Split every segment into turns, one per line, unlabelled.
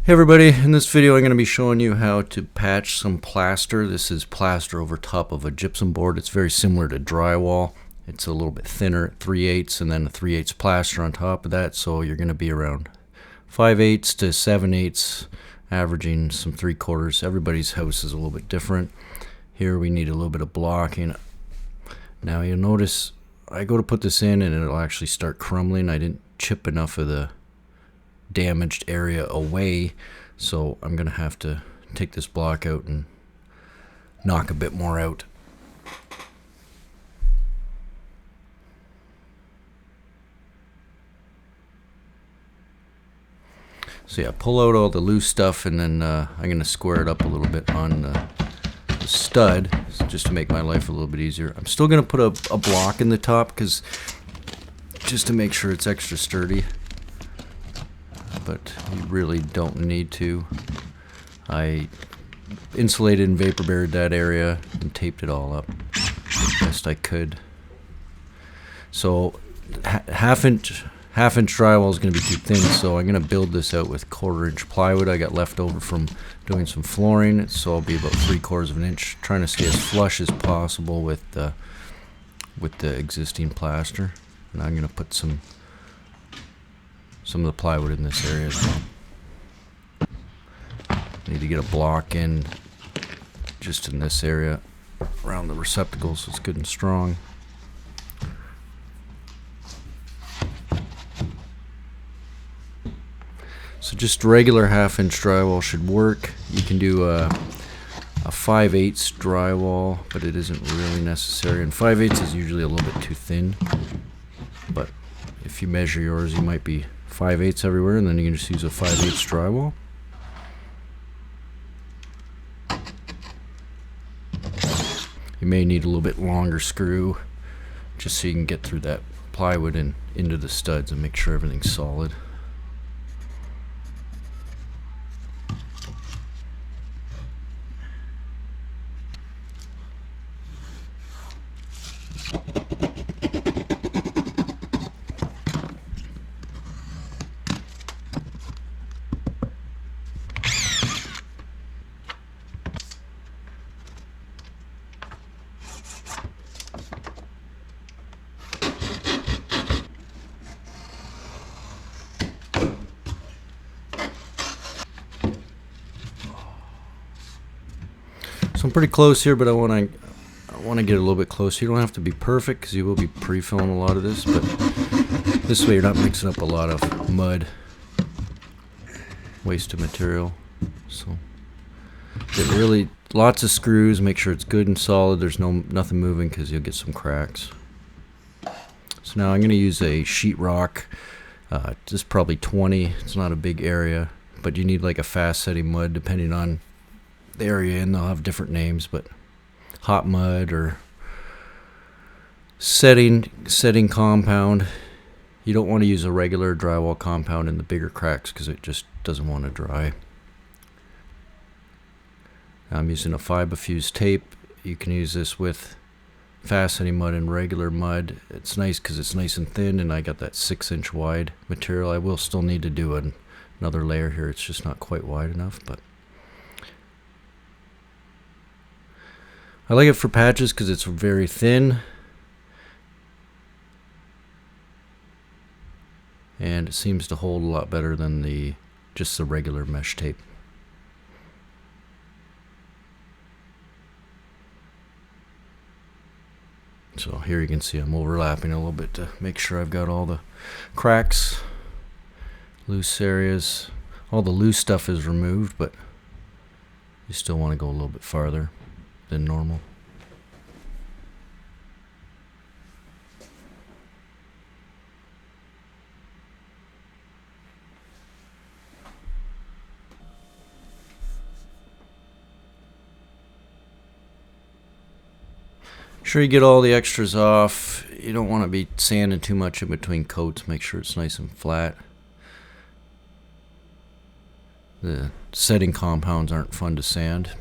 Hey everybody, in this video I'm going to be showing you how to patch some plaster. This is plaster over top of a gypsum board. It's very similar to drywall. It's a little bit thinner at 3/8 and then a 3/8 plaster on top of that, so you're going to be around 5/8 to 7/8, averaging some 3/4. Everybody's house is a little bit different. Here we need a little bit of blocking. Now you'll notice I go to put this in and it'll actually start crumbling. I didn't chip enough of the damaged area away, so I'm gonna have to take this block out and knock a bit more out. So yeah, pull out all the loose stuff, and then I'm gonna square it up a little bit on the stud just to make my life a little bit easier. I'm still gonna put a block in the top because just to make sure it's extra sturdy, but you really don't need to. I insulated and vapor barred that area and taped it all up as best I could. So half inch drywall is going to be too thin, so I'm going to build this out with 1/4 inch plywood I got left over from doing some flooring, so I'll be about 3/4 of an inch, trying to stay as flush as possible with the existing plaster. And I'm going to put some of the plywood in this area as well. Need to get a block in just in this area around the receptacle so it's good and strong. So just regular 1/2 inch drywall should work. You can do a 5/8 drywall, but it isn't really necessary, and 5/8 is usually a little bit too thin. But if you measure yours, you might be 5/8 everywhere, and then you can just use a 5/8 drywall. You may need a little bit longer screw just so you can get through that plywood and into the studs and make sure everything's solid. So I'm pretty close here, but I want to get a little bit closer. You don't have to be perfect because you will be pre-filling a lot of this, but this way you're not mixing up a lot of mud, wasted material. So get really lots of screws. Make sure it's good and solid. There's nothing moving because you'll get some cracks. So now I'm going to use a sheetrock. Just probably 20. It's not a big area, but you need like a fast setting mud depending on the area, and they'll have different names, but hot mud or setting compound. You don't want to use a regular drywall compound in the bigger cracks because it just doesn't want to dry. I'm using a fiber fused tape. You can use this with fast setting mud and regular mud. It's nice because it's nice and thin, and I got that 6-inch wide material. I will still need to do another layer here. It's just not quite wide enough, but I like it for patches because it's very thin and it seems to hold a lot better than just the regular mesh tape. So here you can see I'm overlapping a little bit to make sure I've got all the cracks, loose areas. All the loose stuff is removed, but you still want to go a little bit farther than normal. Sure you get all the extras off. You don't want to be sanding too much in between coats. Make sure it's nice and flat. The setting compounds aren't fun to sand.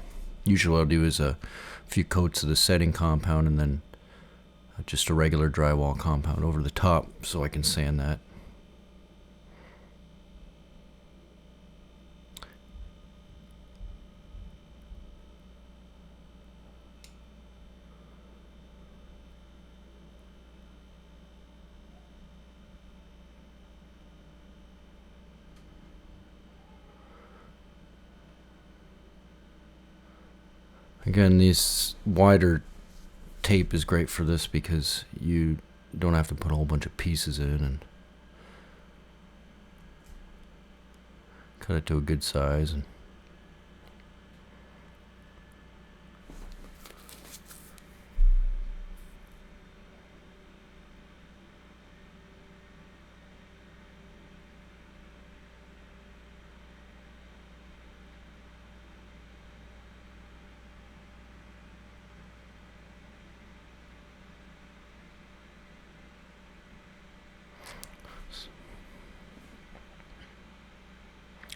Usually what I'll do is a few coats of the setting compound and then just a regular drywall compound over the top so I can sand that. Again, this wider tape is great for this because you don't have to put a whole bunch of pieces in, and cut it to a good size. And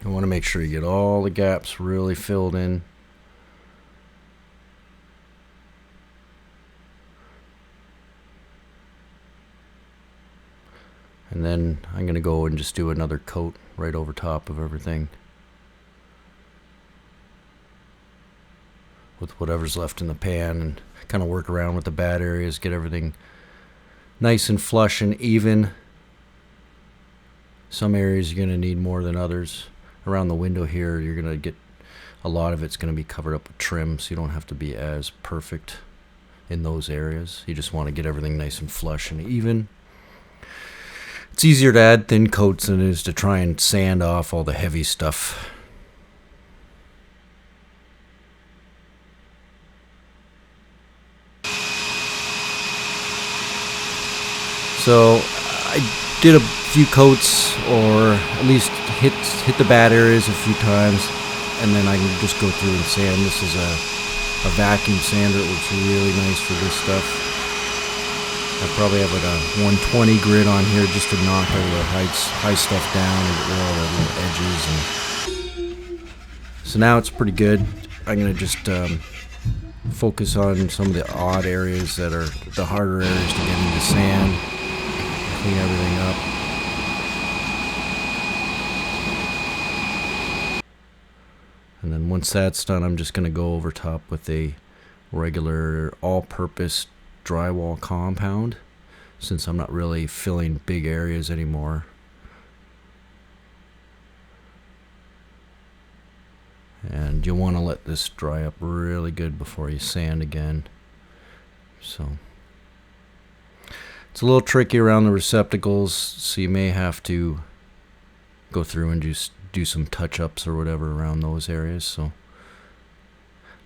you want to make sure you get all the gaps really filled in. And then I'm going to go and just do another coat right over top of everything with whatever's left in the pan, and kind of work around with the bad areas, get everything nice and flush and even. Some areas you're going to need more than others. Around the window here, you're going to get a lot of it's going to be covered up with trim, so you don't have to be as perfect in those areas. You just want to get everything nice and flush and even. It's easier to add thin coats than it is to try and sand off all the heavy stuff. So I did a few coats, or at least hit the bad areas a few times, and then I can just go through and sand. This is a vacuum sander. It works really nice for this stuff. I probably have like a 120 grit on here just to knock all the high stuff down and get rid of all the little edges. And so now it's pretty good. I'm gonna just focus on some of the odd areas that are the harder areas to get into sand. Clean everything up. And then once that's done, I'm just going to go over top with a regular all-purpose drywall compound, since I'm not really filling big areas anymore. And you'll want to let this dry up really good before you sand again. So it's a little tricky around the receptacles, so you may have to go through and just do some touch-ups or whatever around those areas. So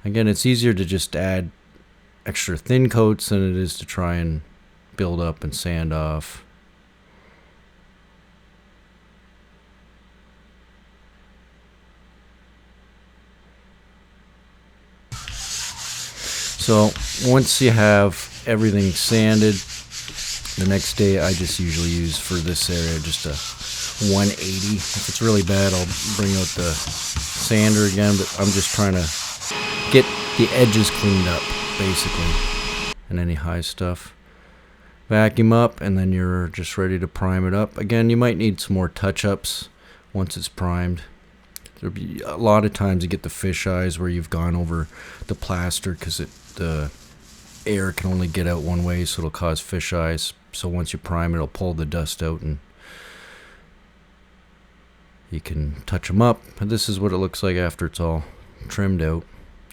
again, it's easier to just add extra thin coats than it is to try and build up and sand off. So once you have everything sanded, the next day I just usually use for this area just a 180. If it's really bad, I'll bring out the sander again, but I'm just trying to get the edges cleaned up, basically, and any high stuff. Vacuum up, and then you're just ready to prime it up. Again, you might need some more touch-ups once it's primed. There'll be a lot of times you get the fish eyes where you've gone over the plaster because the air can only get out one way, so it'll cause fish eyes. So once you prime it, it'll pull the dust out and you can touch them up. And this is what it looks like after it's all trimmed out.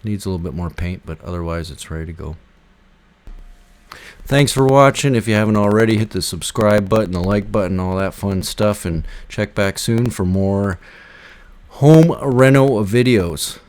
Needs a little bit more paint, but otherwise it's ready to go. Thanks for watching. If you haven't already, hit the subscribe button, the like button, all that fun stuff, and check back soon for more home reno videos.